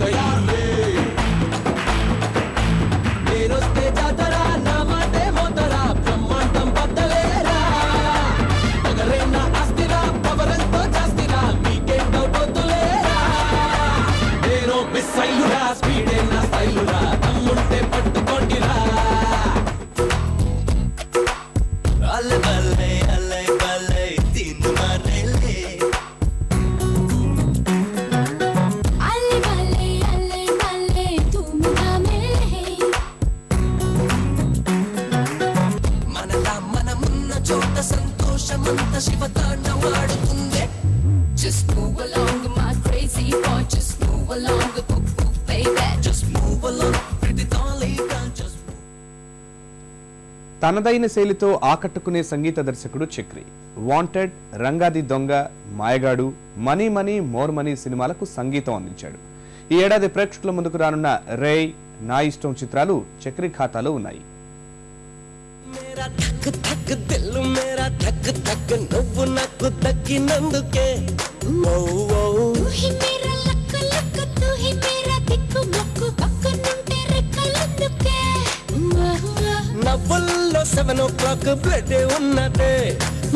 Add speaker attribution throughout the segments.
Speaker 1: తయారే నేనొస్తే జాతర నా మాటే మోతరా బ్రహ్మాండం బద్దలేరా పగరేనా ఆస్తిరా పవరంతో జాస్తిరా మీకేం డౌటొద్దులేరా నేను మిస్సైలురా స్పీడే నా స్టైలురా తమ్ముంటే పట్టుకోండిరా అల్లె బల్లె అల్లె బల్లె తిన్ను మారేలే అల్లె బల్లె అల్లె బల్లె తుమ్ము నామేలే మనలా మనమున్న చోట సంతోషమంత శివతాండవాడుతుందే Just move along my crazy boy just move along baby just move along pretty darling just
Speaker 2: తనదైన శైలితో ఆకట్టుకునే సంగీత దర్శకుడు చక్రి వాంటెడ్, రంగాది దొంగ, మాయగాడు, మనీ మనీ మోర్ మనీ సినిమాలకు సంగీతం అందించాడు. ఈ ఏడాది ప్రేక్షకుల ముందుకు రానున్న రేయ్, నా ఇష్టం చిత్రాలు చక్రి ఖాతాలో ఉన్నాయి.
Speaker 1: मेरा धक धक दिल मेरा धक धक నువ్వు నాకు దక్కినందుకే ఓ ఓ
Speaker 3: तू ही मेरा लक लक तू ही मेरा दिक्కు మొక్కు పక్కనుంటే రెక్కలందుకే
Speaker 1: నవ్వుల్లో 7 o'clock బ్లడ్ ఉన్నదే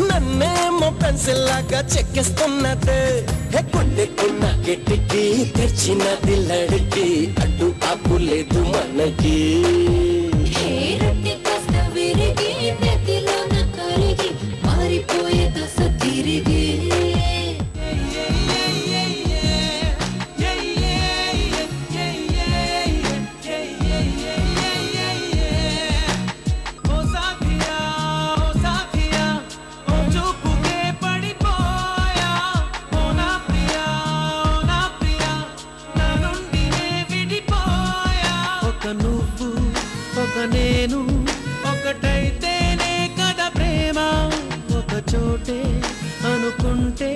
Speaker 1: నన్నేమో పెన్సిల్ లాగా చెక్కిస్తున్నదే గుండెకున్న కిటికీ తెరిచినది లడికి అడ్డు ఆపు లేదు మనకి
Speaker 3: హే రొట్టె కాస్త విరిగి నెత్తిలోన కరిగి మారిపోయే దశ తిరిగి
Speaker 1: నువ్వు ఒక నేను ఒకటైతేనే కదా ప్రేమ ఒక చోటే అనుకుంటే